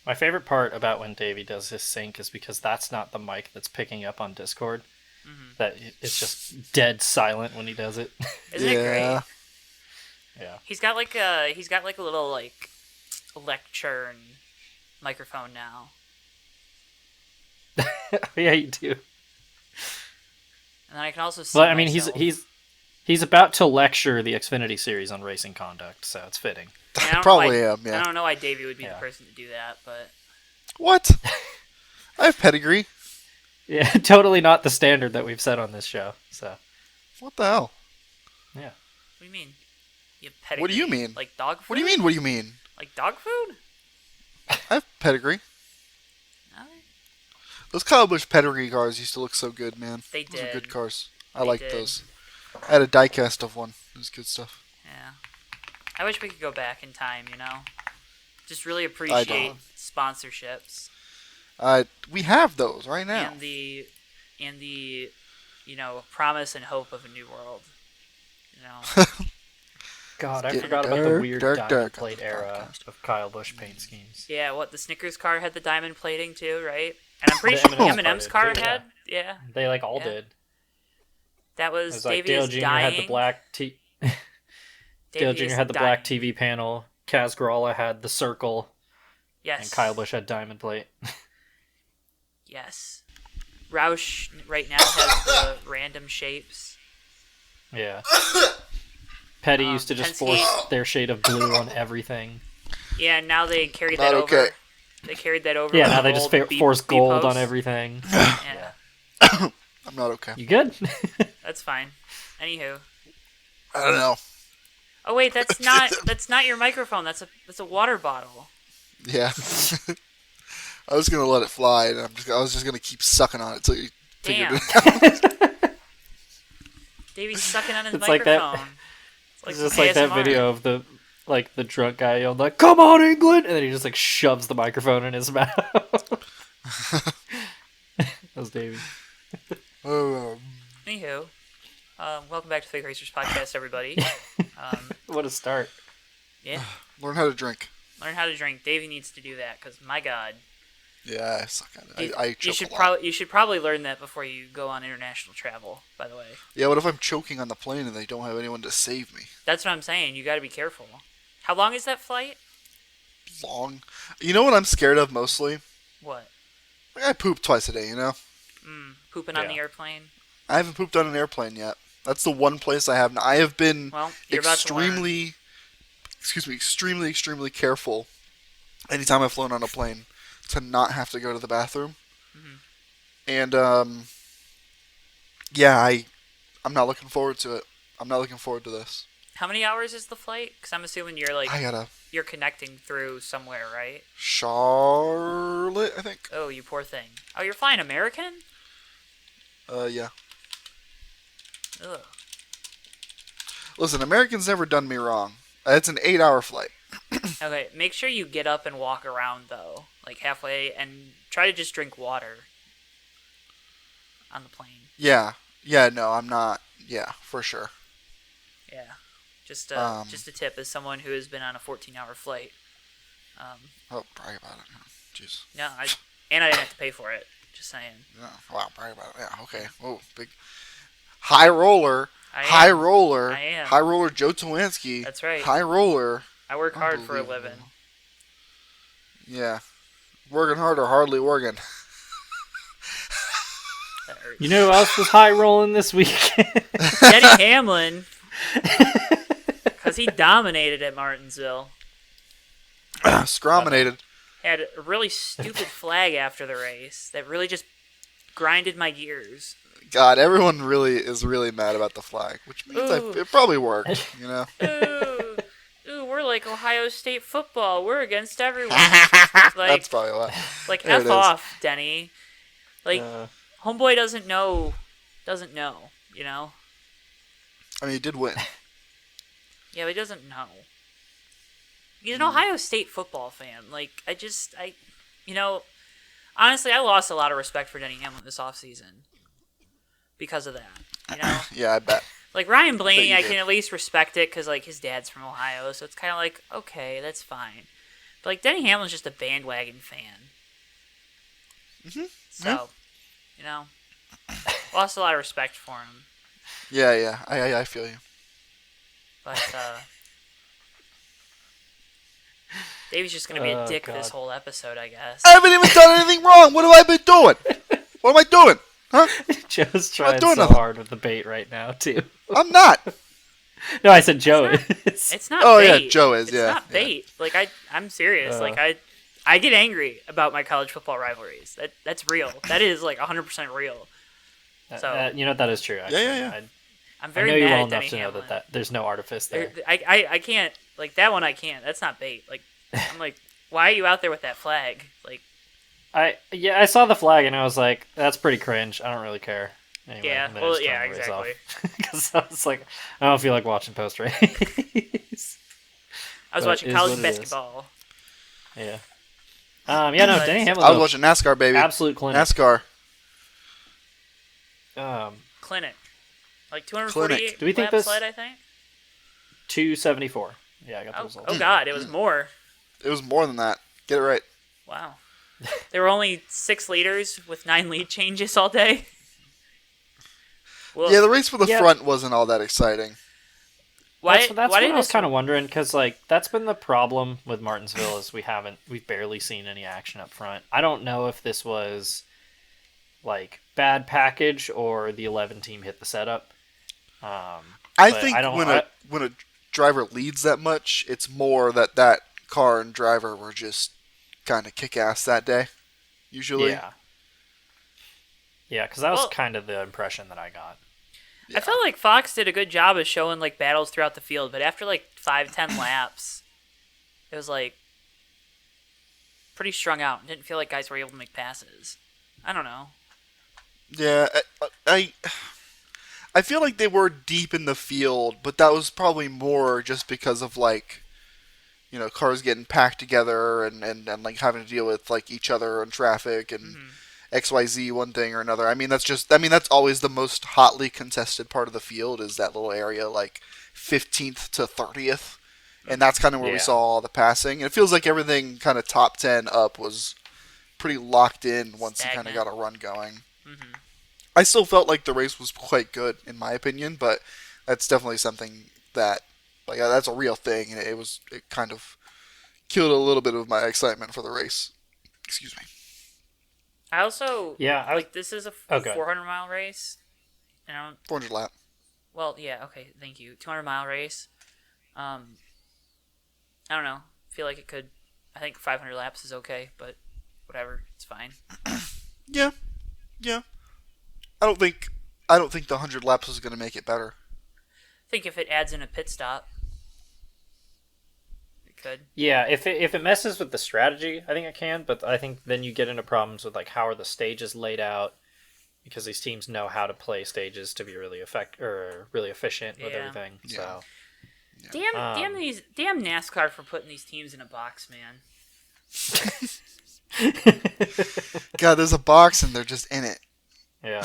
My favorite part about when Davey does his sync is because that's not the mic that's picking up on Discord. Mm-hmm. That it's just dead silent when he does it. Isn't it great? Yeah. He's got like a little like lectern microphone now. Yeah, you do. And then I can also see But I mean, myself. he's about to lecture the Xfinity series on racing conduct, so it's fitting. I Probably am, yeah. I don't know why Davey would be Yeah. the person to do that, but What? I have pedigree. Yeah, totally not the standard that we've set on this show. So, What the hell? yeah. what do you mean? You have pedigree? What do you mean? Like dog food? What do you mean? What do you mean? Like dog food? I have pedigree. No, Those Kyle Busch pedigree cars used to look so good, man. They Those are did. good cars. I They liked did. those. I had a diecast of one. It was good stuff. yeah. I wish we could go back in time, you know? Just really appreciate don't. sponsorships. We have those right now. And the promise and hope of a new world. You know? God, I Get forgot about the dark, weird dark, diamond dark plate on the era podcast. of Kyle Busch paint schemes. Yeah, what, the Snickers car had the diamond plating too, right? And I'm pretty The sure M&M's M&M's car car did, too, had, yeah. They all Yeah. did. That It was was like Davey Dale is Jr. dying. had the black Dale Davey Jr. is had the dying. black TV panel. Kaz Gralla had the circle, Yes. and Kyle Busch had diamond plate. Yes. Roush right now has the random shapes. Yeah. Petty used to just Penske- force their shade of blue on everything. Yeah, now they carried Not that okay. over. They carried that over. Yeah, with now the they just gold beep- force beep gold posts. on everything. Yeah, I'm not okay. You good? that's fine. Anywho. I don't know. Oh wait, that's not your microphone. That's a water bottle. Yeah. I was gonna let it fly, and I was just gonna keep sucking on it till you Damn. figured it out. Davey's sucking on his It's like that- microphone. It's some just like that ASMR. video of the drunk guy yelled like, "Come on, England!" and then he just shoves the microphone in his mouth. That was Davey. Anywho, welcome back to Fake Racers Podcast, everybody. What a start! Yeah, Learn how to drink. learn how to drink. Davey needs to do that because my God, Yeah, I suck at it. I choke a lot. you should probably learn that before you go on international travel. By the way, Yeah, what if I'm choking on the plane and they don't have anyone to save me? that's what I'm saying. You got to be careful. How long is that flight? Long. You know what I'm scared of mostly? What? I poop twice a day, you know? Pooping on Yeah. the airplane? I haven't pooped on an airplane yet. That's the one place I haven't. I have been Well, you're about to learn. extremely careful anytime I've flown on a plane to not have to go to the bathroom. Mm-hmm. And, yeah, I'm not looking forward to it. I'm not looking forward to this. How many hours is the flight? Because I'm assuming you're I gotta... you're connecting through somewhere, right? Charlotte, I think? Oh, you poor thing. Oh, you're flying American? Yeah. Ugh. Listen, Americans never done me wrong. It's an 8-hour flight. Okay, make sure you get up and walk around though, like halfway, and try to just drink water on the plane. Yeah. Yeah, no, I'm not. Yeah, for sure. Yeah, just a tip as someone who has been on a 14-hour flight. Oh, brag about it. Jeez. No, I didn't have to pay for it. Just saying. Yeah, wow, brag about it. Yeah, okay. Whoa, big. High roller. I am. High roller. I am. High roller Joe Twansky. That's right. High roller. I work hard for a Unbelievable. living. Yeah. Working hard or hardly working. That hurts. You know who else was high rolling this week? Denny Hamlin, because he dominated at Martinsville. Scrominated. Had a really stupid flag after the race that really just grinded my gears. God, everyone really is really mad about the flag, which means Ooh. it probably worked, you know? Ooh, we're like Ohio State football. We're against everyone. That's Like, probably why. like There it F is. off, Denny. Like, Uh, homeboy doesn't know, you know? I mean, he did win. Yeah, but he doesn't know. He's an Ohio State football fan. Like, honestly, I lost a lot of respect for Denny Hamlin this offseason because of that, you know? Yeah, I bet. Like, Ryan Bet Blaney, you I did. can at least respect it because, like, his dad's from Ohio, so it's kind of like, okay, that's fine. But like Denny Hamlin's just a bandwagon fan. Mhm. So, you know, lost a lot of respect for him. Yeah. I feel you. But Dave's just gonna be a dick God. this whole episode, I guess. I haven't even done anything wrong. What have I been doing? What am I doing? Huh? Joe's trying doing so nothing. hard with the bait right now too. I'm not. No, I said Joe is. It's not Oh, bait. yeah, Joe is, It's yeah, not yeah. bait. Like I'm serious. Like I get angry about my college football rivalries. That's real. That is like 100% real. So You know that is true. Actually. Yeah. I'm I very know you mad well at Denny enough to know Hamlin. that there's no artifice there. I can't, like, that one I can't. That's not bait. Like, I'm like, why are you out there with that flag? Like, I saw the flag and I was like, that's pretty cringe. I don't really care. Anyway, yeah, and then I well, just yeah, turned the race off. exactly. Because I was like, I don't feel like watching post race. I was But watching is college what it is. basketball. Yeah. Yeah, no, But- Denny Hamlin. I was though, watching NASCAR, baby. absolute clinic. NASCAR. Clinic. Like 248 Clinic. Do we think lap this- sled, I think? 274. Yeah, I got the results. Oh God, it was more. It was more than that. Get it right. Wow. There were only 6 leaders with 9 lead changes all day. Well, Yeah, the race for the Yeah. front wasn't all that exciting. why, That's why what did I was this- kind of wondering, because like that's been the problem with Martinsville is we've barely seen any action up front. I don't know if this was like bad package or the 11 team hit the setup. I But think I don't- when a driver leads that much, it's more that car and driver were just kind of kick ass that day. Usually, Yeah, because that was Well- kind of the impression that I got. I felt like Fox did a good job of showing like battles throughout the field, but after like 5-10 laps, it was like pretty strung out. It didn't feel like guys were able to make passes. I don't know. Yeah, I feel like they were deep in the field, but that was probably more just because of like, you know, cars getting packed together and like having to deal with like each other and traffic and XYZ one thing or another. I mean that's always the most hotly contested part of the field is that little area like 15th to 30th. And that's kind of where we Yeah. saw all the passing. And it feels like everything kind of top 10 up was pretty locked in once you kind of Stagnant. got a run going. Mm-hmm. I still felt like the race was quite good in my opinion, but that's definitely something that like that's a real thing, and it kind of killed a little bit of my excitement for the race. Excuse me. I also like this is a Oh, go ahead. 400-mile race. And I don't, 400 lap. well, yeah, okay, thank you. 200-mile race. I don't know. Feel like it could. I think 500 laps is okay, but whatever, it's fine. Yeah. I don't think the 100 laps is going to make it better. I think if it adds in a pit stop, it could. Yeah, if it messes with the strategy, I think it can. But I think then you get into problems with like how are the stages laid out, because these teams know how to play stages to be really really efficient with Yeah. everything. Yeah. So Damn NASCAR for putting these teams in a box, man. God, there's a box and they're just in it. yeah,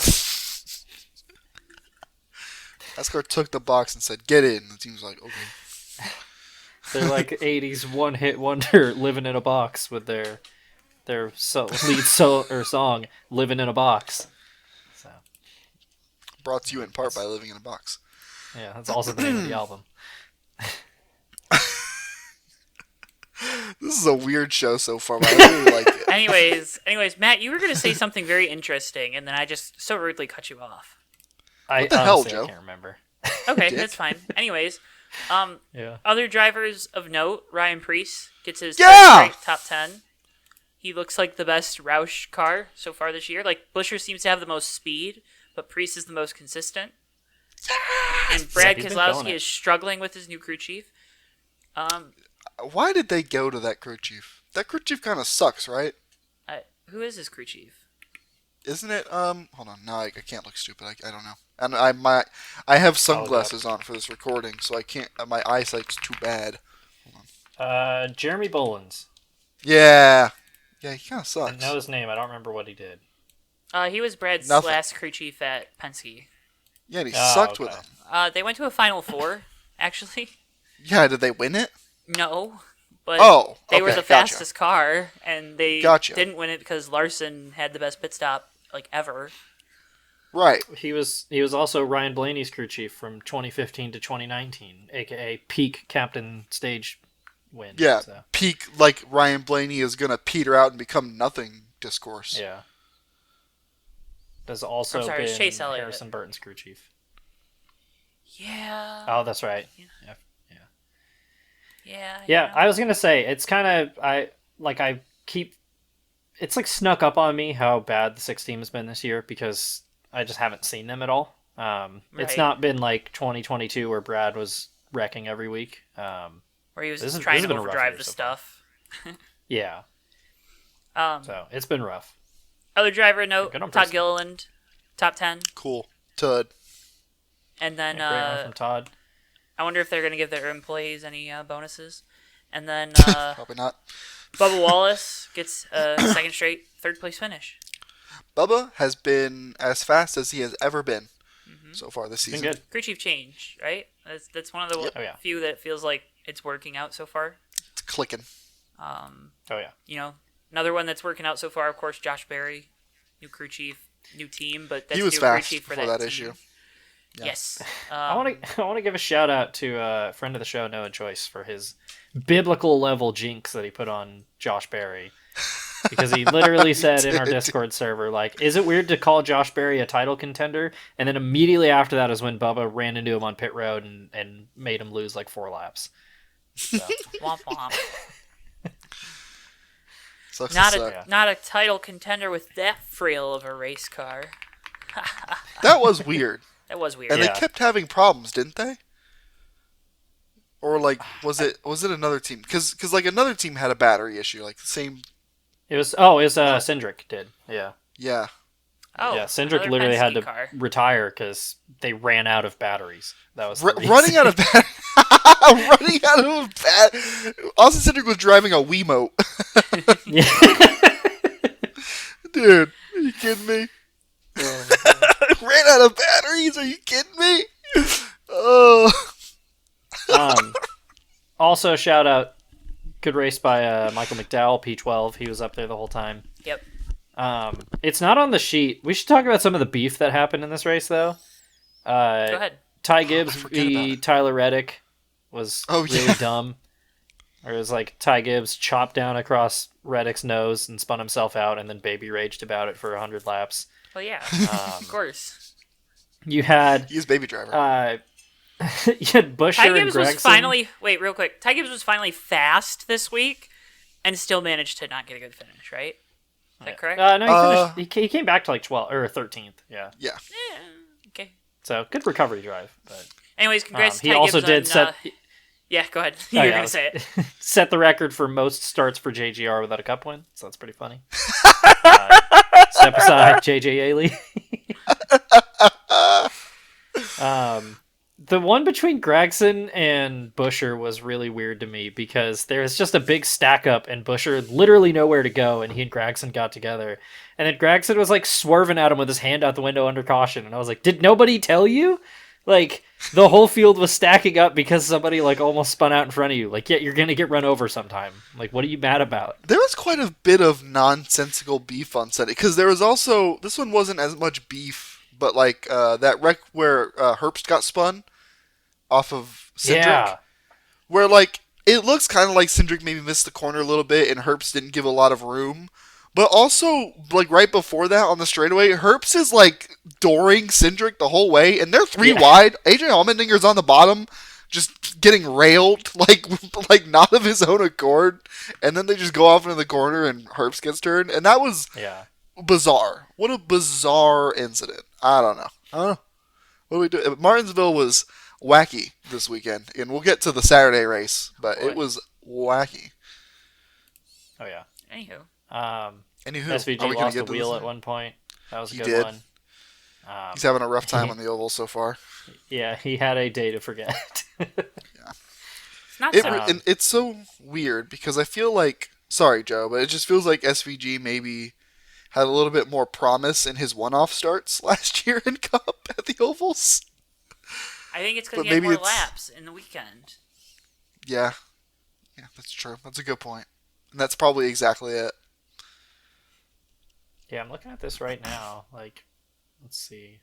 NASCAR took the box and said, "Get in." The team's like, "Okay." they're like '80s one-hit wonder living in a box with their lead song "Living in a Box." So Brought to you in part by living in a box. yeah, that's also the name of the album. This is a weird show so far, but I really like it. Anyways, Matt, you were going to say something very interesting, and then I just so rudely cut you off. What the hell, Honestly, Joe? I can't remember. Okay, Dick. that's fine. Anyways, Yeah. other drivers of note, Ryan Preece gets his Yeah! straight top 10. He looks like the best Roush car so far this year. Like, Buescher seems to have the most speed, but Preece is the most consistent. And Brad he's been killing Keselowski it. is struggling with his new crew chief. Why did they go to that crew chief? That crew chief kind of sucks, right? Who is his crew chief? Isn't it? Hold on. No, I can't look stupid. I don't know. And I have sunglasses on for this recording, so I can't. My eyesight's too bad. Jeremy Bolins. Yeah, he kind of I sucks. know his name. I don't remember what he did. He was Brad's Nothing. last crew chief at Penske. Yeah, and he Oh, sucked okay. with him. They went to a Final Four, actually. Yeah, did they win it? No, But they were the fastest car, and they didn't win it because Larson had the best pit stop like ever. Right. He was also Ryan Blaney's crew chief from 2015 to 2019, aka peak captain stage win. Yeah, so. Peak, like Ryan Blaney is going to peter out and become nothing discourse. Yeah. There's also been Chase Elliott. Harrison Burton's crew chief. Yeah. Oh, that's right. Yeah. I was going to say, it's kind of, it's like snuck up on me how bad the 6 team has been this year because I just haven't seen them at all. It's not been like 2022 where Brad was wrecking every week. Where he was trying to overdrive the stuff. Yeah. So it's been rough. Other driver note, Todd Gilliland, top 10. Cool. Todd. And then great one from Todd. I wonder if they're going to give their employees any bonuses. And then probably not. Bubba Wallace gets a second straight third place finish. Bubba has been as fast as he has ever been so far this season. Been good. Crew chief change, right? That's one of the few that feels like it's working out so far. It's clicking. Another one that's working out so far, of course, Josh Berry, new crew chief, new team, but that's he was new fast crew chief for that team. issue. Yeah. Yes. I want to give a shout out to a friend of the show, Noah Joyce, for his biblical level jinx that he put on Josh Berry. Because he literally said in our Discord server, like, is it weird to call Josh Berry a title contender? And then immediately after that is when Bubba ran into him on pit road and made him lose like 4 laps. So. Womp womp. Not a title contender with that frail of a race car. That was weird. That was weird. And they kept having problems, didn't they? Or like, was it another team? Because like another team had a battery issue, like the same. It was Cindric did. Yeah. Yeah. Oh, yeah. Cindric literally had to retire because they ran out of batteries. That was running out of running out of Austin Cindric was driving a Wiimote. Dude, are you kidding me? Ran out of batteries? Are you kidding me? Oh. Also, shout out, good race by Michael McDowell, P12. He was up there the whole time. Yep. It's not on the sheet. We should talk about some of the beef that happened in this race, though. Go ahead. Ty Gibbs v. Tyler Reddick was really dumb. Or it was like Ty Gibbs chopped down across Reddick's nose and spun himself out and then baby raged about it for 100 laps. Well, yeah, of course. He's baby driver. You had Busher Ty Gibbs and Gregson. was finally... Wait, real quick. Ty Gibbs was finally fast this week and still managed to not get a good finish, right? Is that correct? No, he came back to like 12th or 13th. Yeah. Okay. So good recovery drive. But anyways, congrats. He also did set. Yeah, go ahead. You're gonna say it. Set the record for most starts for JGR without a cup win. So that's pretty funny. Step aside, JJ Ailey. The one between Gregson and Busher was really weird to me because there's just a big stack up and Busher literally nowhere to go and he and Gregson got together. And then Gregson was like swerving at him with his hand out the window under caution. And I was like, did nobody tell you? Like, the whole field was stacking up because somebody like almost spun out in front of you. Like, yeah, you're going to get run over sometime. Like, what are you mad about? There was quite a bit of nonsensical beef on Sunday because there was also, this one wasn't as much beef, but like that wreck where Herbst got spun off of Cindric. Yeah. Where like, it looks kind of like Cindric maybe missed the corner a little bit and Herbst didn't give a lot of room. But also, like, right before that on the straightaway, Herbst is, like, dooring Cindric the whole way, and they're 3 wide. AJ Allmendinger's on the bottom, just getting railed, like not of his own accord. And then they just go off into the corner, and Herbst gets turned. And that was bizarre. What a bizarre incident. I don't know. What do we do? Martinsville was wacky this weekend, and we'll get to the Saturday race, but it was wacky. Oh, yeah. Anywho. SVG lost the wheel at one point. That was a good one. He's having a rough time on the oval so far. Yeah, he had a day to forget. It's so weird because I feel like, sorry Joe, but it just feels like SVG maybe had a little bit more promise in his one-off starts last year in Cup at the ovals. I think it's because he had more laps in the weekend. Yeah. Yeah, that's true. That's a good point. And that's probably exactly it. Yeah, I'm looking at this right now. Like, let's see.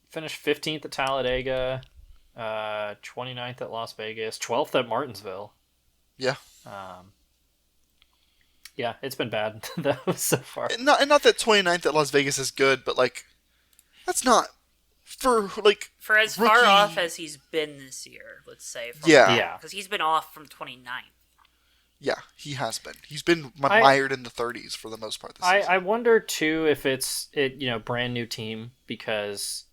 Finished 15th at Talladega, 29th at Las Vegas, 12th at Martinsville. Yeah. Yeah, it's been bad though so far. And not that 29th at Las Vegas is good, but like that's not for like For as rookie... far off as he's been this year, let's say. Yeah. Because he's been off from 29th. Yeah, he has been. He's been mired in the 30s for the most part this season. I wonder too if it's brand new team, because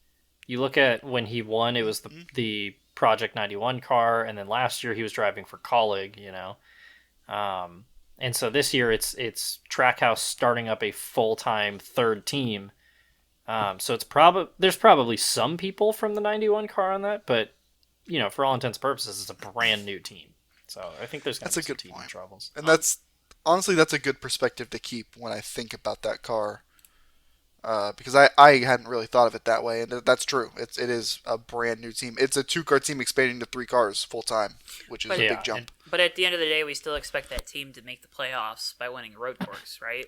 you look at when he won, it was the Project 91 car, and then last year he was driving for Colleague, and so this year it's Trackhouse starting up a full-time third team. So it's there's probably some people from the 91 car on that, but for all intents and purposes, it's a brand new team. So I think there's going to be some teething troubles. And that's a good perspective to keep when I think about that car. Because I hadn't really thought of it that way, and that's true. It is a brand new team. It's a 2-car team expanding to 3 cars full time, which is a big jump. But at the end of the day, we still expect that team to make the playoffs by winning a road course, right?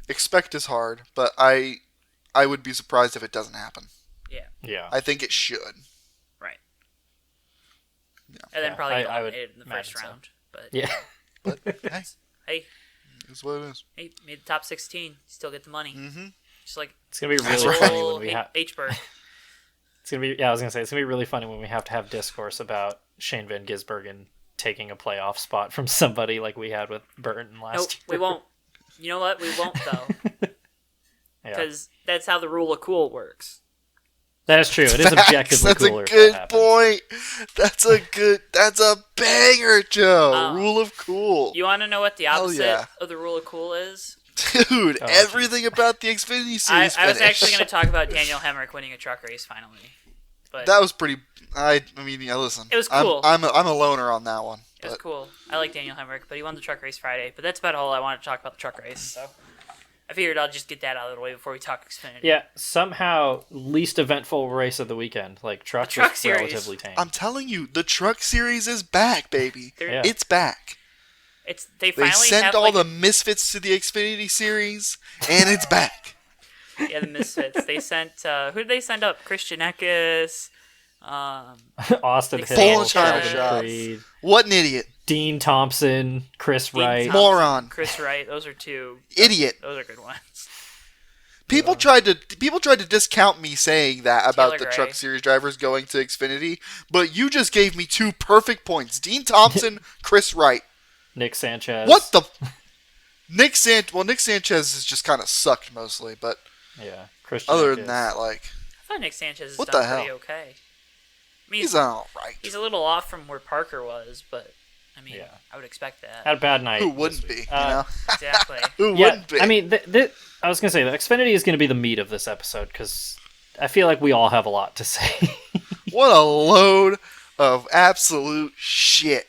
Expect is hard, but I would be surprised if it doesn't happen. Yeah. I think it should. Right. Yeah. And then probably I would eliminated in the first round. But yeah. But hey. That's what it is. Hey, made the top 16. Still get the money. Mm-hmm. Just like it's gonna be really funny when we have H-Bird. It's gonna be. Yeah, I was gonna say it's gonna be really funny when we have to have discourse about Shane Van Gisbergen taking a playoff spot from somebody like we had with Burton last year. We won't. You know what? We won't though. Because that's how the rule of cool works. That is true. It is objectively That's cooler. That's a good point. That's a banger, Joe. Rule of cool. You want to know what the opposite of the rule of cool is? Dude, everything about the Xfinity Series. I was actually going to talk about Daniel Hemrick winning a truck race finally. But that was pretty. I mean, listen. It was cool. I'm a loner on that one. It was cool. I like Daniel Hemrick, but he won the truck race Friday. But that's about all I wanted to talk about the truck race. So I figured I'll just get that out of the way before we talk Xfinity. Yeah, somehow least eventful race of the weekend. Like truck was relatively tame. I'm telling you, the truck series is back, baby. It's back. They sent all the misfits to the Xfinity series, and it's back. Yeah, the misfits. They sent who did they send up? Christian Eckes, Austin Hill, Sheldon Creed. What an idiot! Dean Thompson, Chris Wright, moron. Chris Wright. Those are 2. Idiot. Those are good ones. People tried to discount me saying that about the Truck Series drivers going to Xfinity, but you just gave me 2 perfect points: Dean Thompson, Chris Wright, Nick Sanchez. What the? Nick Sanchez has just kind of sucked mostly, but yeah, Christian other than that, like I thought Nick Sanchez has done pretty okay. I mean, he's all right. He's a little off from where Parker was, but I mean, I would expect that. Had a bad night. Who wouldn't be? Exactly. Who wouldn't be? I mean, I was gonna say the Xfinity is gonna be the meat of this episode because I feel like we all have a lot to say. What a load of absolute shit!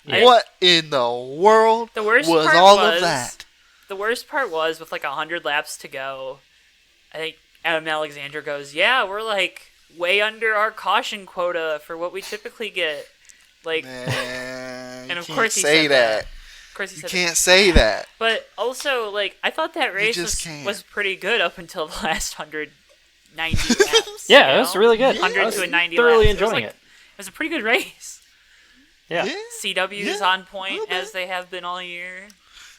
What in the world was all of that? The worst part was with like 100 laps to go. I think Adam Alexander goes, "Yeah, we're like way under our caution quota for what we typically get." Like, and of course he said that. Of course he said can't say that. But also, like, I thought that race was pretty good up until the last 190 laps. Yeah, it was really good. 100 to a 90 thoroughly laps. enjoying it. It was a pretty good race. Yeah. CW is on point as they have been all year.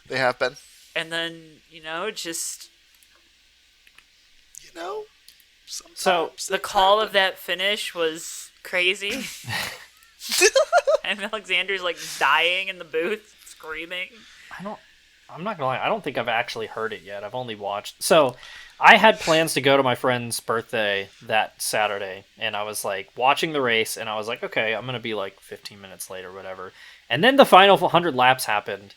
They have been. And then, just... So, the call of that finish was crazy. And Alexander's, like, dying in the booth, screaming. I'm not gonna lie, I don't think I've actually heard it yet. I've only watched. So, I had plans to go to my friend's birthday that Saturday, and I was, like, watching the race, and I was like, okay, I'm gonna be, like, 15 minutes late or whatever. And then the final 100 laps happened,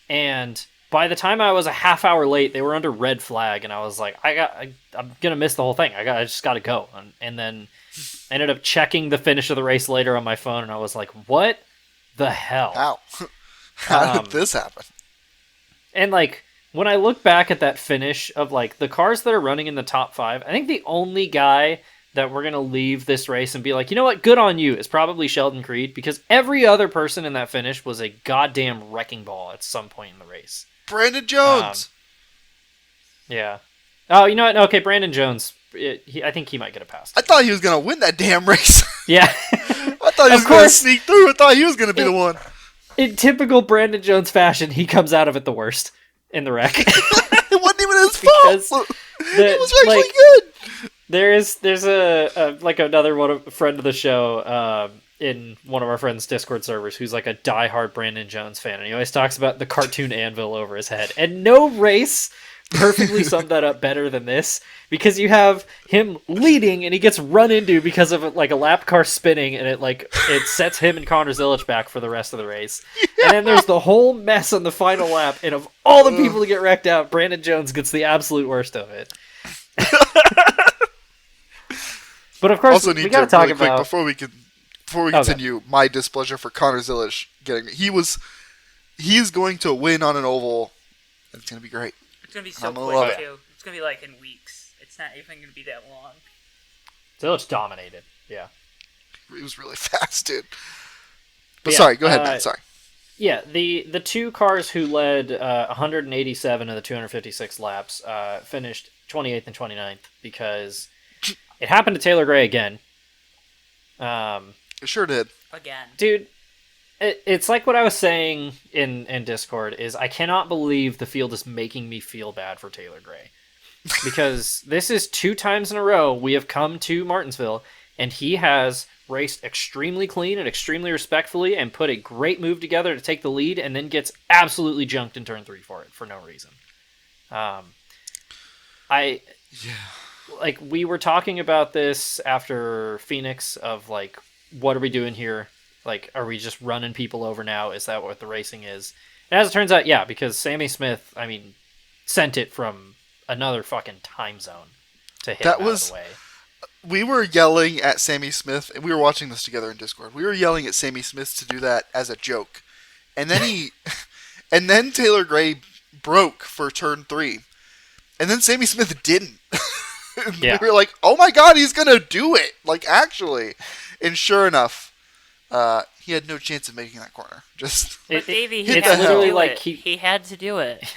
and by the time I was a half hour late, they were under red flag, and I was like, I'm gonna miss the whole thing. I just gotta go. And then I ended up checking the finish of the race later on my phone, and I was like, what the hell? How did this happen? And, like, when I look back at that finish of, like, the cars that are running in the top 5, I think the only guy that we're going to leave this race and be like, you know what, good on you, is probably Sheldon Creed, because every other person in that finish was a goddamn wrecking ball at some point in the race. Brandon Jones. Yeah. Oh, you know what? Okay, Brandon Jones. I think he might get a pass. I thought he was going to win that damn race. Yeah. I thought he was going to sneak through. I thought he was going to be the one. In typical Brandon Jones fashion, he comes out of it the worst in the wreck. It wasn't even his fault. It was actually good. There's another friend of the show in one of our friends' Discord servers who's like a diehard Brandon Jones fan, and he always talks about the cartoon anvil over his head. And no race perfectly summed that up better than this, because you have him leading and he gets run into because of like a lap car spinning, and it sets him and Connor Zilic back for the rest of the race. Yeah. And then there's the whole mess on the final lap, and of all the people to get wrecked out, Brandon Jones gets the absolute worst of it. But of course, we got to talk about before we continue. My displeasure for Connor Zilic he's going to win on an oval. And it's going to be great. It's going to be so quick too. It's going to be like in weeks. It's not even going to be that long. Zilic dominated. Yeah, he was really fast, dude. But sorry, go ahead, Matt. Sorry. Yeah, the two cars who led 187 of the 256 laps finished 28th and 29th because it happened to Taylor Gray again. It sure did. Again. Dude, it's like what I was saying in Discord, is I cannot believe the field is making me feel bad for Taylor Gray. Because this is 2 times in a row we have come to Martinsville, and he has raced extremely clean and extremely respectfully and put a great move together to take the lead, and then gets absolutely junked in turn 3 for it for no reason. We were talking about this after Phoenix of like, what are we doing here? Like, are we just running people over now? Is that what the racing is? And as it turns out, yeah, because Sammy Smith, sent it from another fucking time zone to hit him out of the way. We were yelling at Sammy Smith, and we were watching this together in Discord. We were yelling at Sammy Smith to do that as a joke. And then and then Taylor Gray broke for turn 3. And then Sammy Smith didn't. Yeah. We were like, oh my god, he's going to do it. Like, actually. And sure enough, he had no chance of making that corner. Davey, he had literally like he had to do it.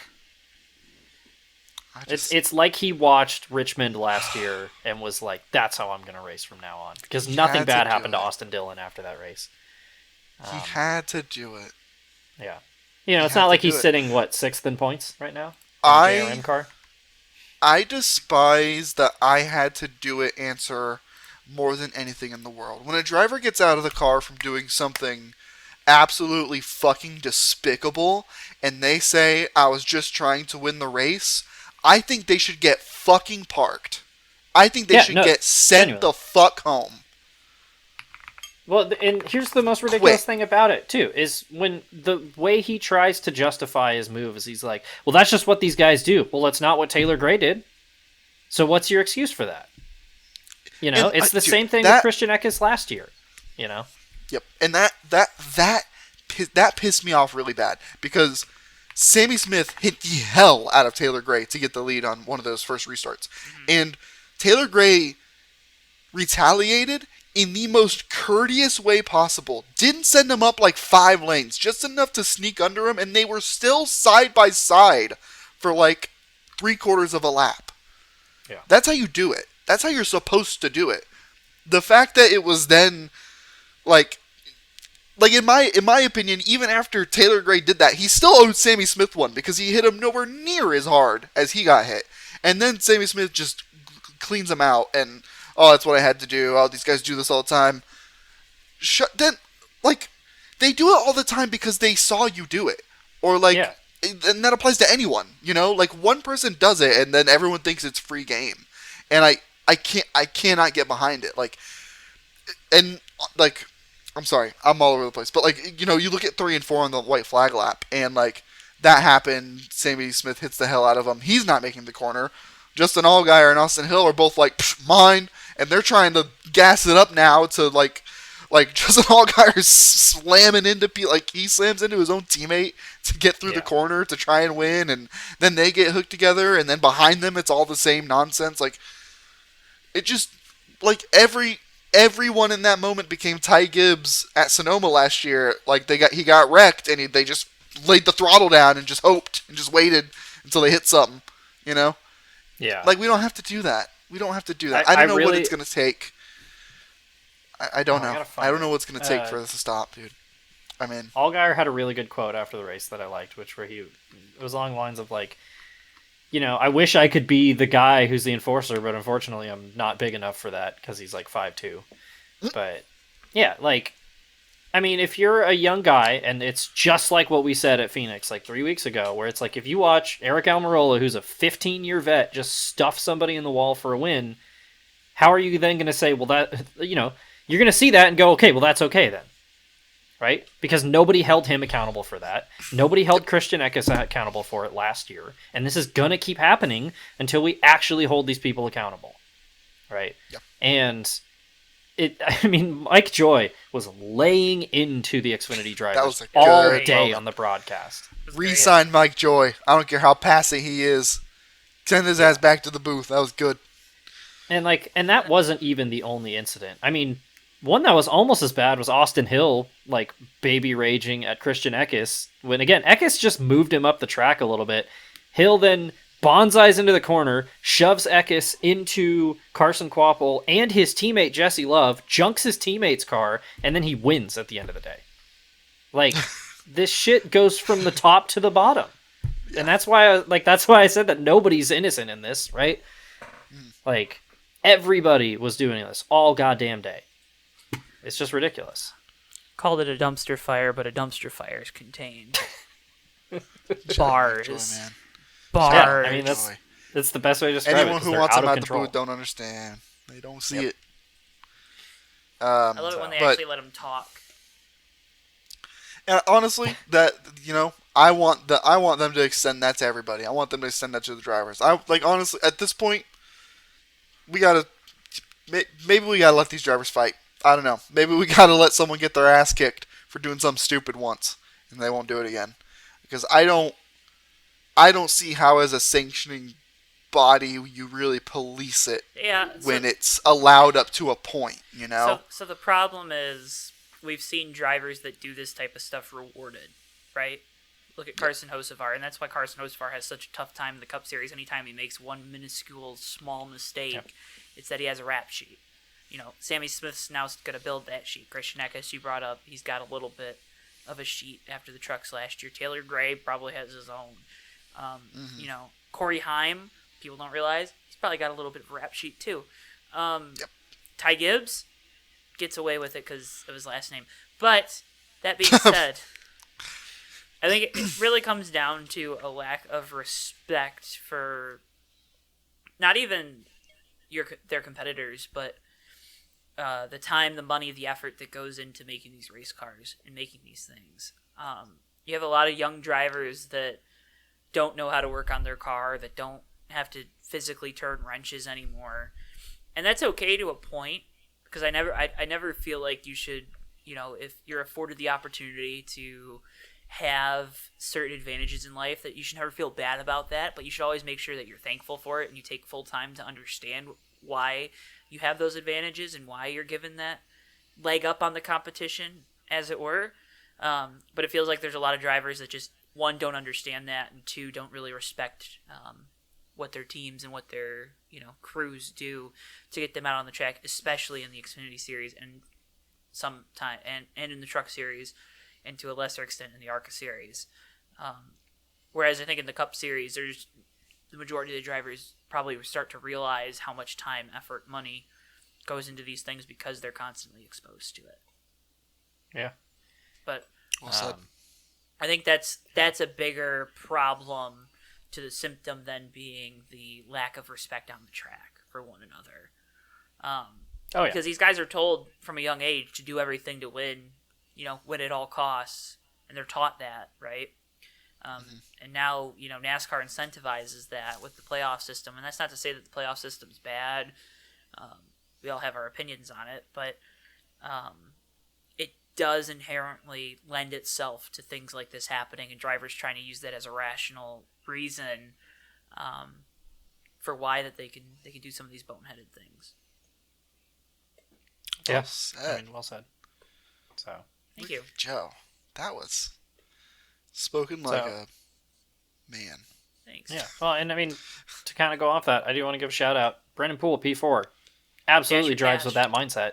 It's like he watched Richmond last year and was like, that's how I'm going to race from now on. Because nothing bad happened to Austin Dillon after that race. He had to do it. Yeah. It's not like he's sitting, 6th in points right now? JRM car? I despise the I had to do it answer more than anything in the world. When a driver gets out of the car from doing something absolutely fucking despicable, and they say, I was just trying to win the race, I think they should get fucking parked. I think they should get sent the fuck home. Well, and here's the most ridiculous thing about it, too, is when the way he tries to justify his move is he's like, well, that's just what these guys do. Well, that's not what Taylor Gray did. So what's your excuse for that? It's the same thing with Christian Eckes last year, Yep, and that pissed me off really bad, because Sammy Smith hit the hell out of Taylor Gray to get the lead on one of those first restarts. Mm-hmm. And Taylor Gray retaliated in the most courteous way possible. Didn't send him up like 5 lanes, just enough to sneak under him, and they were still side by side for like 3/4 of a lap. Yeah. That's how you do it. That's how you're supposed to do it. The fact that it was then, like in my opinion, even after Taylor Gray did that, he still owed Sammy Smith one, because he hit him nowhere near as hard as he got hit. And then Sammy Smith just cleans him out, and, oh, that's what I had to do. Oh, these guys do this all the time. They do it all the time because they saw you do it. Or, and that applies to anyone, one person does it, and then everyone thinks it's free game. And I cannot get behind it. I'm sorry, I'm all over the place. But, you look at 3 and 4 on the white flag lap, and, that happened. Sammy Smith hits the hell out of him. He's not making the corner. Justin Allgaier and Austin Hill are both mine, and they're trying to gas it up now to, Justin Allgaier's slamming into he slams into his own teammate to get through the corner to try and win, and then they get hooked together, and then behind them it's all the same nonsense. It just, like everyone in that moment became Ty Gibbs at Sonoma last year. Like he got wrecked and they just laid the throttle down and just hoped and just waited until they hit something. You know, Yeah. like we don't have to do that. We don't have to do that. I don't know what it's gonna take. I don't know. I don't know what's gonna take for this to stop, dude. I mean, Allgaier had a really good quote after the race that I liked, it was along the lines of like, I wish I could be the guy who's the enforcer, but unfortunately I'm not big enough for that because he's like 5'2". But yeah, like, I mean, if you're a young guy, and it's just like what we said at Phoenix like 3 weeks ago, where it's like if you watch Eric Almirola, who's a 15-year vet, just stuff somebody in the wall for a win, how are you then going to say, well, that, you're going to see that and go, okay, well, that's okay then. Right? Because nobody held him accountable for that. Nobody held Christian Eckes accountable for it last year. And this is going to keep happening until we actually hold these people accountable. Right? Yep. And Mike Joy was laying into the Xfinity drivers all day on the broadcast. Re-sign Mike Joy. I don't care how passing he is. Send his ass back to the booth. That was good. And that wasn't even the only incident. I mean, one that was almost as bad was Austin Hill, like, baby raging at Christian Eckes. When, again, Eckes just moved him up the track a little bit. Hill then bonsais into the corner, shoves Eckes into Carson Kvapil and his teammate Jesse Love, junks his teammate's car, and then he wins at the end of the day. Like, this shit goes from the top to the bottom. Yeah. And that's why I said that nobody's innocent in this, right? Like, everybody was doing this all goddamn day. It's just ridiculous. Called it a dumpster fire, but a dumpster fire is contained. Bars. Joy, man. Bars. Yeah, I mean, that's the best way to describe Anyone it. Who wants them at control. the booth don't understand. They don't see it. I love it when they actually let them talk. And honestly, that I want them to extend that to everybody. I want them to extend that to the drivers. Honestly, at this point, maybe we gotta let these drivers fight. I don't know. Maybe we gotta let someone get their ass kicked for doing something stupid once, and they won't do it again. Because I don't see how, as a sanctioning body, you really police it. Yeah. When it's allowed up to a point, So the problem is we've seen drivers that do this type of stuff rewarded, right? Look at Carson Hocevar, and that's why Carson Hocevar has such a tough time in the Cup Series. Anytime he makes one minuscule small mistake, it's that he has a rap sheet. Sammy Smith's now going to build that sheet. Christian Eckes, you brought up, he's got a little bit of a sheet after the trucks last year. Taylor Gray probably has his own. Corey Heim, people don't realize, he's probably got a little bit of a rap sheet too. Ty Gibbs gets away with it because of his last name. But, that being said, I think it really comes down to a lack of respect for not even their competitors, but the time, the money, the effort that goes into making these race cars and making these things. You have a lot of young drivers that don't know how to work on their car, that don't have to physically turn wrenches anymore. And that's okay to a point, because I never feel like you should, if you're afforded the opportunity to have certain advantages in life, that you should never feel bad about that, but you should always make sure that you're thankful for it and you take full time to understand why you have those advantages and why you're given that leg up on the competition, as it were. But it feels like there's a lot of drivers that just, one, don't understand that, and two, don't really respect what their teams and what their crews do to get them out on the track, especially in the Xfinity Series and sometime and in the Truck Series, and to a lesser extent in the ARCA Series. Whereas I think in the Cup Series, there's the majority of the drivers probably start to realize how much time, effort, money goes into these things because they're constantly exposed to it. Yeah. But well said. I think that's a bigger problem to the symptom than being the lack of respect on the track for one another. Because these guys are told from a young age to do everything to win, win at all costs, and they're taught that, right? And now, NASCAR incentivizes that with the playoff system, and that's not to say that the playoff system's bad. We all have our opinions on it, but it does inherently lend itself to things like this happening, and drivers trying to use that as a rational reason for why that they can do some of these boneheaded things. Yeah. Well said. I mean, well said. So. Thank you. Joe, that was spoken like a man. Thanks. Yeah. Well, and I mean, to kind of go off that, I do want to give a shout out. Brendan Poole, P4, absolutely Dash for drives cash. with that mindset.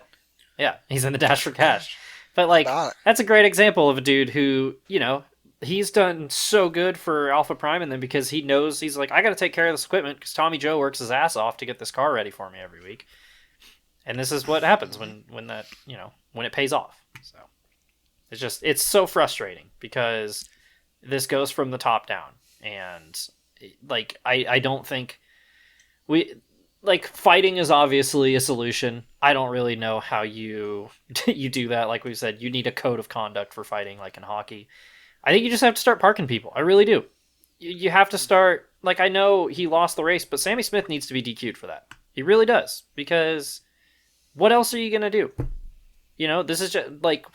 Yeah, he's in the dash for cash. But like, About it. that's a great example of a dude who, he's done so good for Alpha Prime, and then because he knows, he's like, I got to take care of this equipment because Tommy Joe works his ass off to get this car ready for me every week. And this is what happens when that, when it pays off. So it's so frustrating because this goes from the top down. And like, I don't think fighting is obviously a solution. I don't really know how you do that. Like we said, you need a code of conduct for fighting, like in hockey. I think you just have to start parking people. I really do. You have to start, like, I know he lost the race, but Sammy Smith needs to be DQ'd for that. He really does, because what else are you going to do? This is just, like,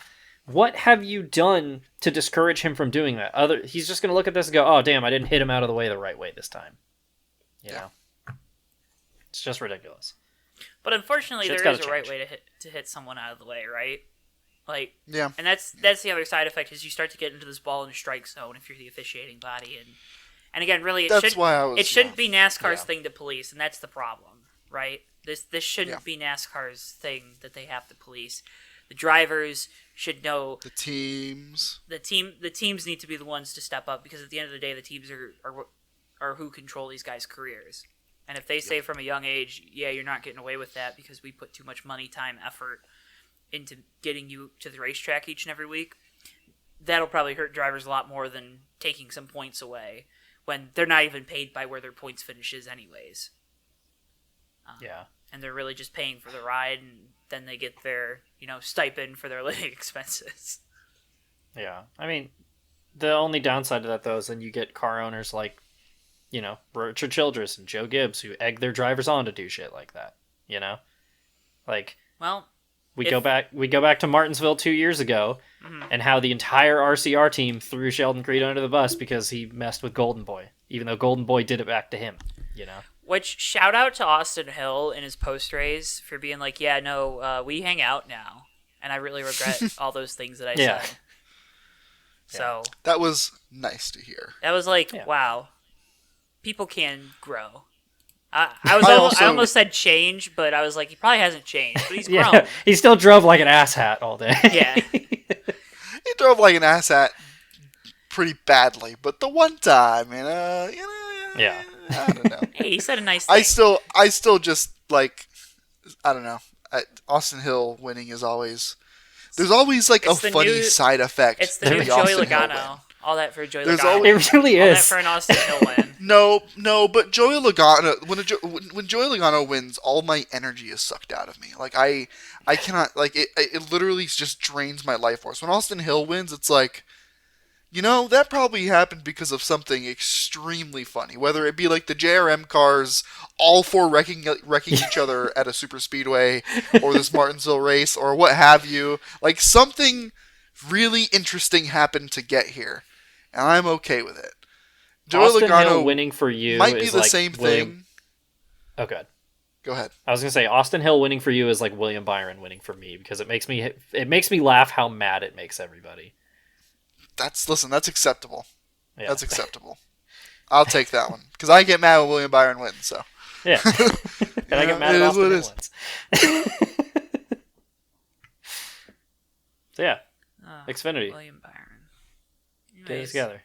what have you done to discourage him from doing that? He's just going to look at this and go, oh, damn, I didn't hit him out of the way the right way this time. You know? It's just ridiculous. But unfortunately, Shit's there is gotta a right change. way to hit someone out of the way, right? Like, Yeah. and that's the other side effect is you start to get into this ball and strike zone if you're the officiating body, and again, really, it shouldn't be NASCAR's thing to police, and that's the problem, right? This shouldn't be NASCAR's thing that they have to police. The drivers should know. The teams need to be the ones to step up, because at the end of the day, the teams are who control these guys' careers. And if they say from a young age, yeah, you're not getting away with that because we put too much money, time, effort into getting you to the racetrack each and every week, that'll probably hurt drivers a lot more than taking some points away when they're not even paid by where their points finishes anyways. And they're really just paying for the ride, and then they get their, stipend for their living expenses. Yeah. I mean, the only downside to that, though, is then you get car owners like, Richard Childress and Joe Gibbs who egg their drivers on to do shit like that. Like, well, we go back to Martinsville 2 years ago, and how the entire RCR team threw Sheldon Creed under the bus because he messed with Golden Boy, even though Golden Boy did it back to him. Which, shout out to Austin Hill in his post race for being like, yeah, no, we hang out now, and I really regret all those things that I said. So that was nice to hear. That was like, wow, people can grow. I almost said change, but I was like, he probably hasn't changed, but he's grown. He still drove like an asshat all day. Yeah. He drove like an asshat pretty badly, but the one time, Yeah. I don't know. Hey, he said a nice thing. I still just, like, I don't know. Austin Hill winning is always... There's always, like, a funny side effect. It's the new Joey Logano. All that for Joey Logano. It really is. All that for an Austin Hill win. No, but Joey Logano... When Joey Logano wins, all my energy is sucked out of me. Like, I cannot... Like, it literally just drains my life force. When Austin Hill wins, it's like... that probably happened because of something extremely funny. Whether it be like the JRM cars, all four wrecking each other at a super speedway, or this Martinsville race, or what have you. Like, something really interesting happened to get here, and I'm okay with it. Joey Austin Logano Hill winning for you might be is the like same William... thing. Oh, good. Go ahead. I was gonna say Austin Hill winning for you is like William Byron winning for me, because it makes me laugh how mad it makes everybody. That's acceptable. Yeah. That's acceptable. I'll take that one because I get mad when William Byron wins. So yeah, and I get mad at Austin Hill wins. So yeah, Xfinity. William Byron. Get it together.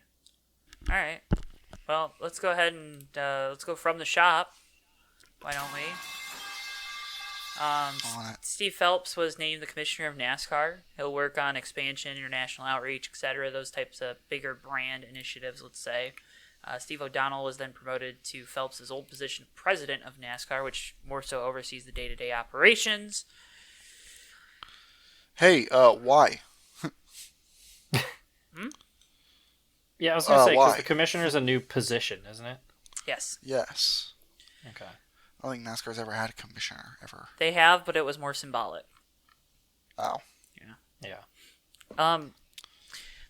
All right. Well, let's go ahead and let's go from the shop. Why don't we? Steve Phelps was named the commissioner of NASCAR. He'll work on expansion, international outreach, etc., those types of bigger brand initiatives, let's say. Steve O'Donnell was then promoted to Phelps' old position of president of NASCAR, which more so oversees the day-to-day operations. Hey, why? Yeah, I was gonna say, because why? the commissioner's a new position, isn't it? Yes. Yes. Okay. I don't think NASCAR's ever had a commissioner, ever. They have, but it was more symbolic. Oh. Yeah.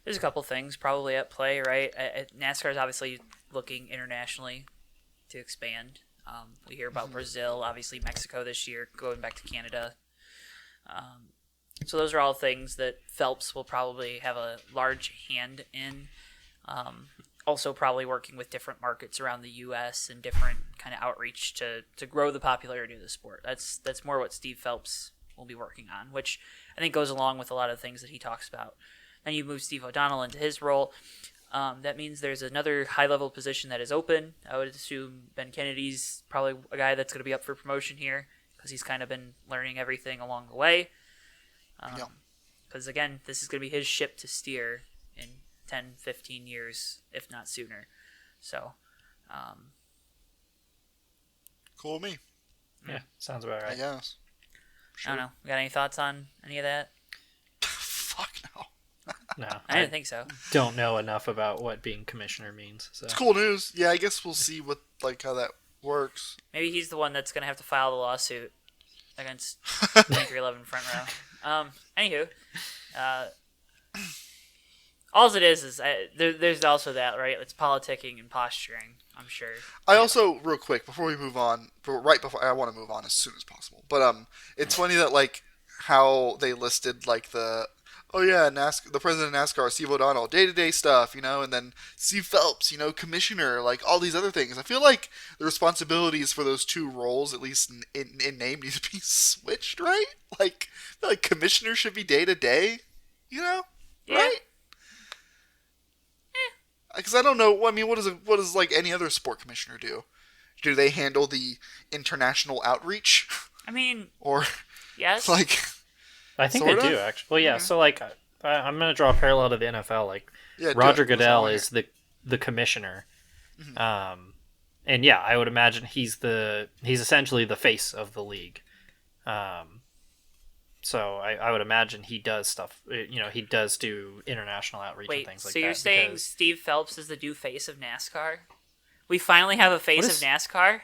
There's a couple things probably at play, right? NASCAR is obviously looking internationally to expand. We hear about Brazil, obviously Mexico this year, going back to Canada. So those are all things that Phelps will probably have a large hand in. Also probably working with different markets around the U.S. and different kind of outreach to grow the popularity of the sport. That's more what Steve Phelps will be working on, which I think goes along with a lot of things that he talks about. Then you move Steve O'Donnell into his role. That means there's another high-level position that is open. I would assume Ben Kennedy's probably a guy that's going to be up for promotion here because he's kind of been learning everything along the way. Because, again, this is going to be his ship to steer in 10, 15 years, if not sooner. So, Cool with me. Yeah, sounds about right. I guess. Sure. I don't know. Got any thoughts on any of that? Fuck no. No, I didn't think so. don't know enough about what being commissioner means. So. It's cool news. Yeah, I guess we'll see how that works. Maybe he's the one that's going to have to file the lawsuit against 2311 front row. Anywho, all it is there's also that, right? It's politicking and posturing, I'm sure. I also, real quick, before we move on, I want to move on as soon as possible. But it's funny that how they listed the the president of NASCAR, Steve O'Donnell, day-to-day stuff, and then Steve Phelps, commissioner, all these other things. I feel like the responsibilities for those two roles, at least in name, need to be switched, right? I feel like commissioner should be day-to-day, Yeah. right? Because I don't know. I mean, what does any other sport commissioner do? Do they handle the international outreach? I mean, or yes. I think sorta? they do actually. Well, yeah. So I'm going to draw a parallel to the NFL. Yeah, Roger Goodell is the commissioner, and yeah, I would imagine he's essentially the face of the league. So I would imagine he does stuff. He does do international outreach and things like that. So you're saying Steve Phelps is the new face of NASCAR? We finally have a face of NASCAR?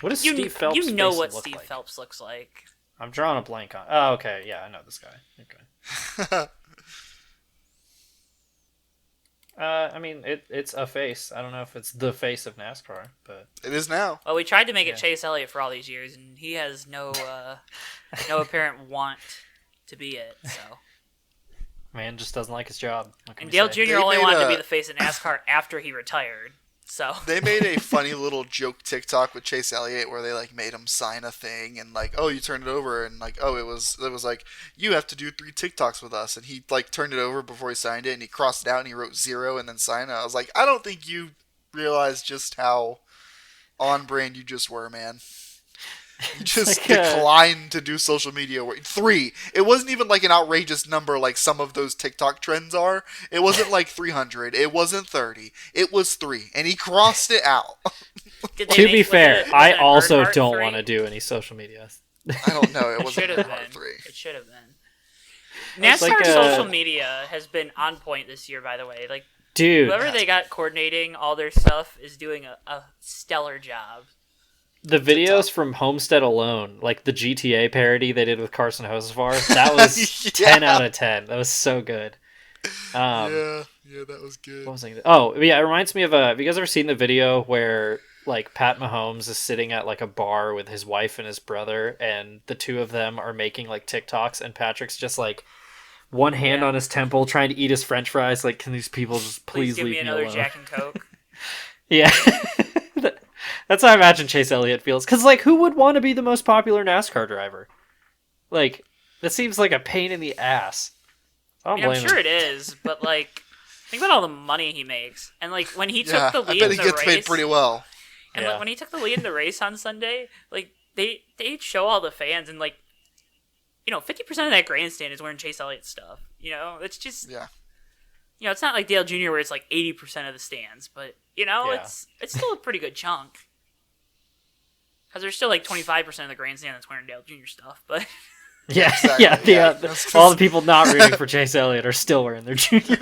What does Steve Phelps You know face what look Steve like? Phelps looks like. I'm drawing a blank on. Oh, okay. Yeah, I know this guy. Okay. I mean, it's a face. I don't know if it's the face of NASCAR, but it is now. Well, we tried to make it Chase Elliott for all these years, and he has no apparent want to be it. So man just doesn't like his job. And Dale Jr. only wanted to be the face of NASCAR after he retired. So they made a funny little joke TikTok with Chase Elliott where they made him sign a thing and oh, you turned it over and it was you have to do 3 TikToks with us, and he turned it over before he signed it and he crossed it out and he wrote 0 and then signed it. I was I don't think you realize just how on brand you just were, man. You just declined to do social media work. 3. It wasn't even an outrageous number like some of those TikTok trends are. It wasn't 300. It wasn't 30. It was 3. And he crossed it out. To be fair, I also don't want to do any social media. I don't know. It wasn't Earnhardt 3. It should have been. NASCAR social media has been on point this year, by the way. Dude, whoever they got coordinating all their stuff is doing a stellar job. The videos from Homestead alone, the GTA parody they did with Carson Hocevar, that was 10 out of 10. That was so good. Yeah, that was good. What was I gonna... Oh, yeah, it reminds me of have you guys ever seen the video where Pat Mahomes is sitting at a bar with his wife and his brother, and the two of them are making TikToks, and Patrick's just one hand on his temple trying to eat his French fries. Can these people just please give leave me me another alone? Jack and Coke? Yeah. That's how I imagine Chase Elliott feels. Because, who would want to be the most popular NASCAR driver? That seems like a pain in the ass. I'm sure it is, but, think about all the money he makes. And, when he took the lead in the race... I bet he gets paid pretty well. And, when he took the lead in the race on Sunday, they'd show all the fans, and, 50% of that grandstand is wearing Chase Elliott stuff. It's just... Yeah. It's not like Dale Jr. where it's 80% of the stands, but, it's still a pretty good chunk. Because there's still 25% of the grandstand that's wearing Dale Jr. stuff, but... Yeah, exactly. All the people not rooting for Chase Elliott are still wearing their junior.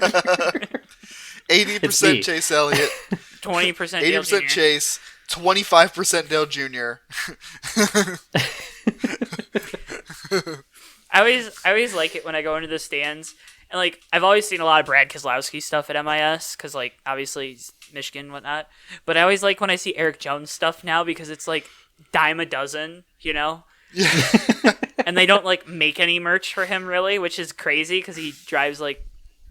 80% Chase Elliott, 20% Dale Jr. 80% Chase, 25% Dale Jr. I always like it when I go into the stands, and I've always seen a lot of Brad Keselowski stuff at MIS because obviously he's Michigan and whatnot. But I always like when I see Erik Jones stuff now because it's dime a dozen, Yeah. And they don't like make any merch for him really, which is crazy because he drives like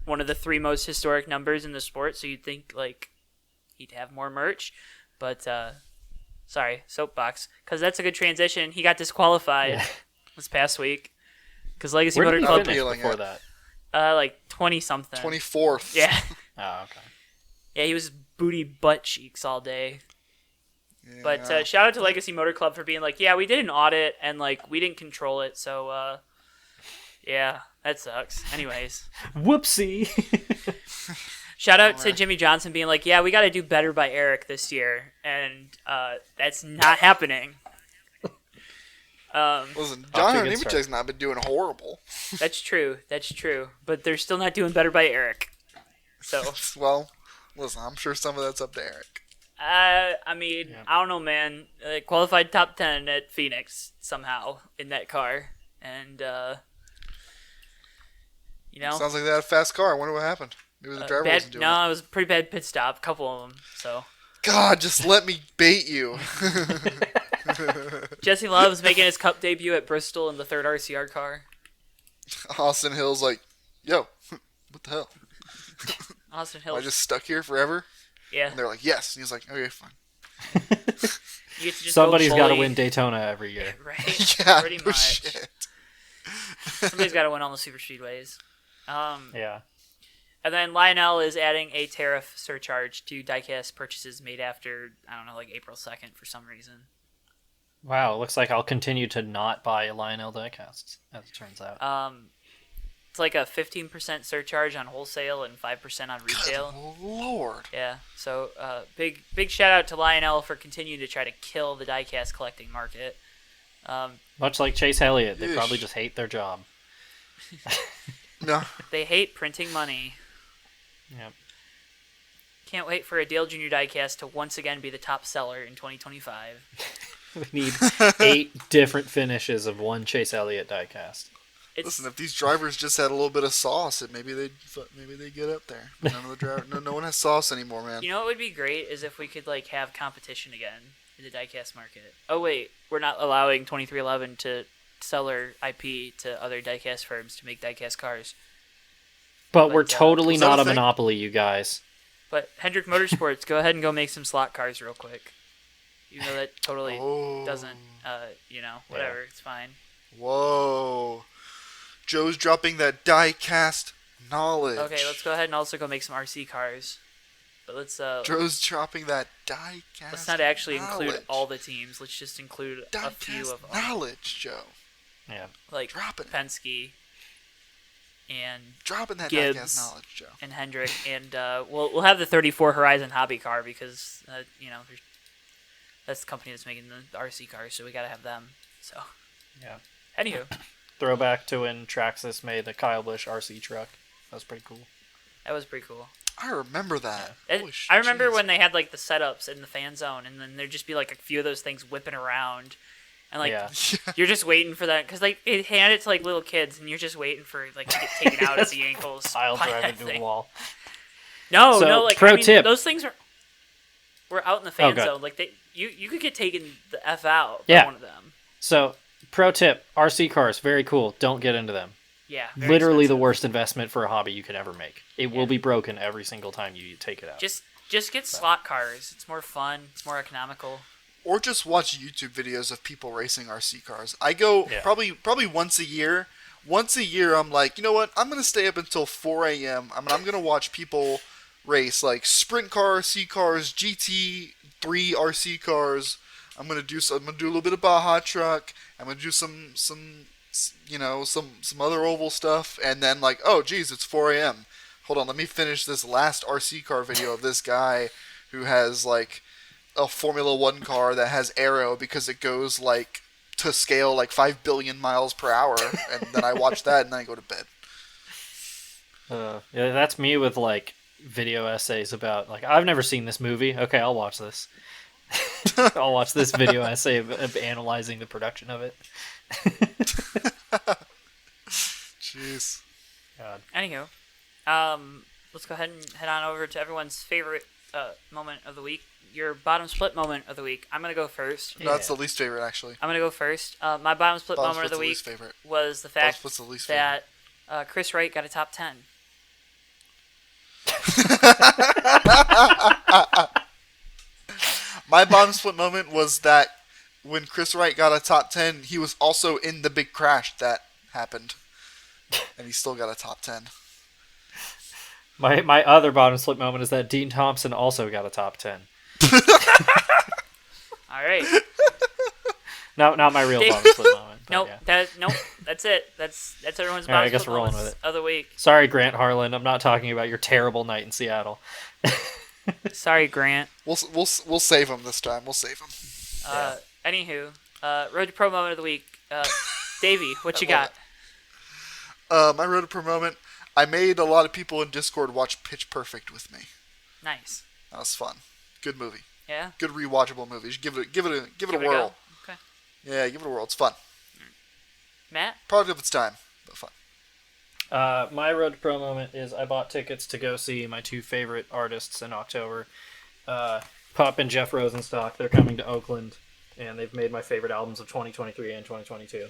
one of the 3 most historic numbers in the sport. So you'd think like he'd have more merch, but sorry, soapbox, because that's a good transition. He got disqualified this past week because Legacy Where Motor did he Club finish before that? like 20 something. 24th. Yeah, Oh, okay. yeah, he was booty butt cheeks all day. Yeah. But shout out to Legacy Motor Club for being like, yeah, we did an audit and like we didn't control it, so yeah, that sucks. Anyways, Whoopsie. shout out to Jimmy Johnson being like, yeah, we got to do better by Erik this year, and that's not happening. Listen, John to a good Nemechek's not been doing horrible. That's true, but they're still not doing better by Erik. So, Well, listen, I'm sure some of that's up to Erik. I mean, I don't know, man. Qualified top 10 at Phoenix somehow in that car, and you know, Sounds like they had a fast car. I wonder what happened. Maybe the driver wasn't doing it. No, it was a pretty bad pit stop, a couple of them. So God, just let me bait you. Jesse Love's making his Cup debut at Bristol in the 3rd RCR car. Austin Hill's like, yo, what the hell? Austin Am I Hill. just stuck here forever? Yeah, And they're like, yes. And he's like, okay, fine. you get to just Somebody's go got to fully- win Daytona every year. right? Yeah, Pretty no much. shit. Somebody's got to win all the super speedways. Yeah. And then Lionel is adding a tariff surcharge to diecast purchases made after, I don't know, like April 2nd for some reason. Wow, looks like I'll continue to not buy Lionel diecasts, as it turns out. It's like a 15% surcharge on wholesale and 5% on retail. Good Lord. Yeah, so big shout out to Lionel for continuing to try to kill the diecast collecting market. Much like Chase Elliott, they Yeesh. probably just hate their job. No. They hate printing money. Yep. Can't wait for a Dale Jr. diecast to once again be the top seller in 2025. We need 8 different finishes of one Chase Elliott diecast. Listen, if these drivers just had a little bit of sauce, maybe they'd get up there. None of the driver, no one has sauce anymore, man. You know what would be great is if we could like have competition again in the diecast market. Oh wait, we're not allowing 2311 to sell their IP to other diecast firms to make diecast cars. But we're But, totally was that not a a thing? monopoly, you guys. But Hendrick Motorsports, go ahead and go make some slot cars real quick. Even though that totally Oh. doesn't, whatever, it's fine. Whoa. Joe's dropping that die-cast knowledge. Okay, let's go ahead and also go make some RC cars. But Joe's dropping that die-cast let's not actually include knowledge. all the teams. Let's just include a few Die-cast of them, knowledge, Joe. Yeah. like Dropping it. Penske and Dropping that Gibbs. die-cast knowledge, Joe. and Hendrick, and we'll have the 34 Horizon hobby car because that's the company that's making the RC cars, so we gotta have them. So Yeah. anywho, Throwback to when Traxxas made the Kyle Busch RC truck. That was pretty cool. that was pretty cool. I remember that. I remember when they had like the setups in the fan zone, and then there'd just be like a few of those things whipping around, and like Yeah. you're just waiting for that because like it handed it to like little kids, and you're just waiting for like to get taken out at the ankles. I'll by drive that into thing. a wall. No, So, no, like pro tip. those things were out in the fan good. zone. Like you could get taken the F out Yeah. by one of them. So, pro tip, RC cars, very cool. Don't get into them. Yeah, very Literally the expensive. worst investment for a hobby you could ever make. It Yeah. will be broken every single time you take it out. Just get slot cars. It's more fun. It's more economical. Or just watch YouTube videos of people racing RC cars. I go Yeah. probably once a year. Once a year, I'm like, you know what? I'm gonna stay up until 4 a.m. I'm gonna watch people race like sprint car RC cars, GT3 RC cars. I'm gonna do a little bit of Baja truck. I'm gonna do some other oval stuff, and then like, oh geez, it's 4 a.m. Hold on, let me finish this last RC car video of this guy who has like a Formula One car that has aero because it goes like to scale like 5 billion miles per hour, and then I watch that and then I go to bed. Yeah, that's me with like video essays about like I've never seen this movie. Okay, I'll watch this. I'll watch this video essay of analyzing the production of it. Jeez. God. Anywho, let's go ahead and head on over to everyone's favorite moment of the week. Your bottom split moment of the week. I'm gonna go first. No, that's the least favorite, actually. I'm gonna go first. My bottom split moment of the week least favorite. was the fact What's the least that Chris Wright got a top 10. My bottom split moment was that when Chris Wright got a top 10, he was also in the big crash that happened. And he still got a top 10. My other bottom slip moment is that Dean Thompson also got a top 10. All right. No, not my real bottom slip moment. Nope. Yeah. That's it. That's everyone's All right, I bottom guess split we're rolling moments with it. of the week. Sorry, Grant Harlan. I'm not talking about your terrible night in Seattle. Sorry, Grant. We'll save him this time. We'll save him. Anywho, Road to Pro moment of the week. Davey, what you got? My Road to Pro moment. I made a lot of people in Discord watch Pitch Perfect with me. Nice. That was fun. Good movie. Yeah. Good rewatchable movie. You should give it a Go. whirl. Okay. Yeah, give it a whirl. It's fun. Matt? Product of its time, but fun. My Road to Pro moment is I bought tickets to go see my two favorite artists in October, Pup and Jeff Rosenstock. They're coming to Oakland, and they've made my favorite albums of 2023 and 2022.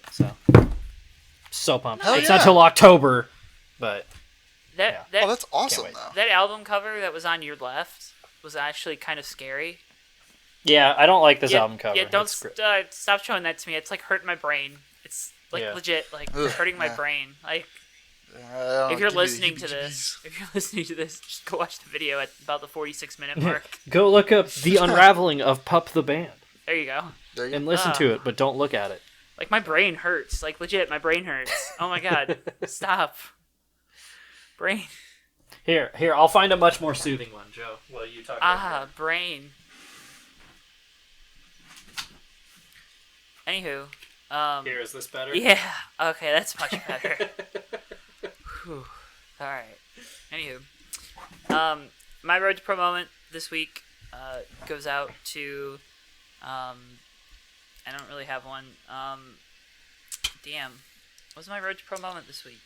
So pumped. Hell It's yeah. not till October, but That Oh, that's awesome, wait. though. that album cover that was on your left was actually kind of scary. yeah, I don't like this album cover. Yeah, don't It's gr- stop showing that to me. It's like hurting my brain. It's like Yeah. legit, like Ugh, hurting my yeah. brain. Like If if you're listening to this, just go watch the video at about the 46-minute mark. Go look up The Unraveling of Pup the Band There you go. There you and go. listen to it, but don't look at it. Like my brain hurts. Like legit, my brain hurts. Oh my god, stop. Brain. Here, I'll find a much more soothing one, Joe. Well, you talk about it. Brain. Anywho, Here, is this better? yeah. Okay, that's much better. Whew. All right. Anywho, my Road to Pro moment this week goes out to. I don't really have one. Damn. What's my Road to Pro moment this week?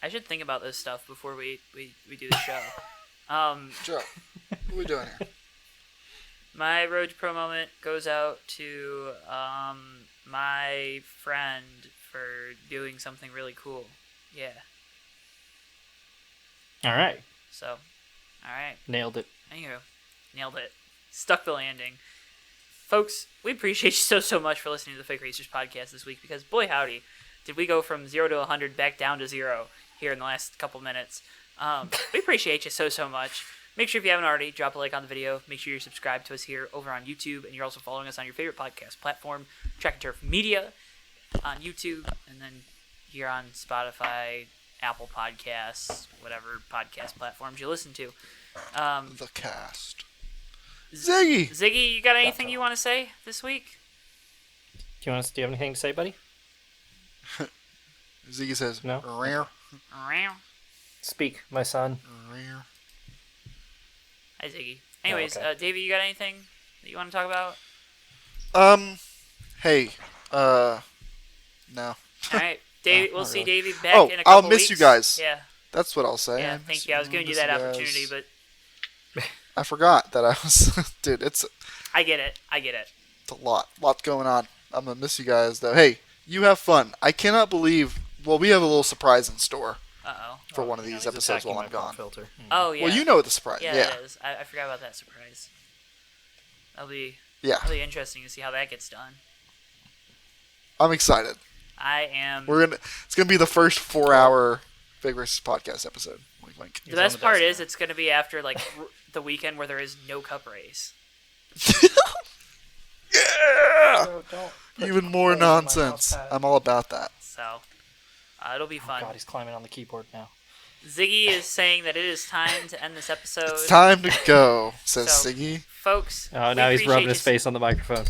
I should think about this stuff before we do the show. Joe, what are we doing here? My Road to Pro moment goes out to my friend for doing something really cool. Yeah. All right. So, all right. Nailed it. Anywho, nailed it. Stuck the landing. Folks, we appreciate you so much for listening to the Fake Racers podcast this week because, boy howdy, did we go from 0 to 100 back down to 0 here in the last couple minutes. We appreciate you so much. Make sure if you haven't already, drop a like on the video. Make sure you're subscribed to us here over on YouTube, and you're also following us on your favorite podcast platform, Track and Turf Media, on YouTube, and then here on Spotify, Apple Podcasts, whatever podcast platforms you listen to. The cast. Ziggy! Ziggy, you got anything you want to say this week? Do you have anything to say, buddy? Ziggy says, No. Rare. Speak, my son. Rare. Hi, Ziggy. Anyways, okay. Davey, you got anything that you want to talk about? Hey, no. All right, Davey. We'll not see really. Davey back in a couple I'll miss weeks. you guys. Yeah, That's what I'll say. yeah. Thank you. I was giving you that opportunity, but I forgot that I was... Dude, it's I get it. a lot. Lot going on. I'm gonna miss you guys, though. Hey, you have fun. I cannot believe... Well, we have a little surprise in store for one of these episodes while I'm gone. Filter. Oh yeah. Well, you know what the surprise. Yeah, Yeah. it is. I forgot about that surprise. That'll be Yeah. really interesting to see how that gets done. I'm excited. I am. It's gonna be the first 4-hour Big Races podcast episode. Wink, wink. The best part is it's going to be after like the weekend where there is no cup race. Yeah. Bro, don't put Even your more clothes in my nonsense. mouse pad. I'm all about that. So it'll be fun. God, he's climbing on the keyboard now. Ziggy is saying that it is time to end this episode. It's time to go, says So- Siggy. Folks. Oh, we now he's appreciate rubbing his you- face on the microphone.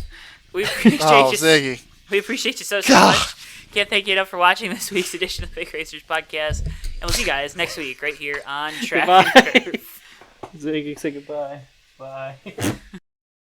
We appreciate Oh, you. Ziggy. We appreciate you so God. much. Can't thank you enough for watching this week's edition of the Fake Racers podcast, and we'll see you guys next week right here on Track and Goodbye. Turf. Ziggy, say goodbye. Bye.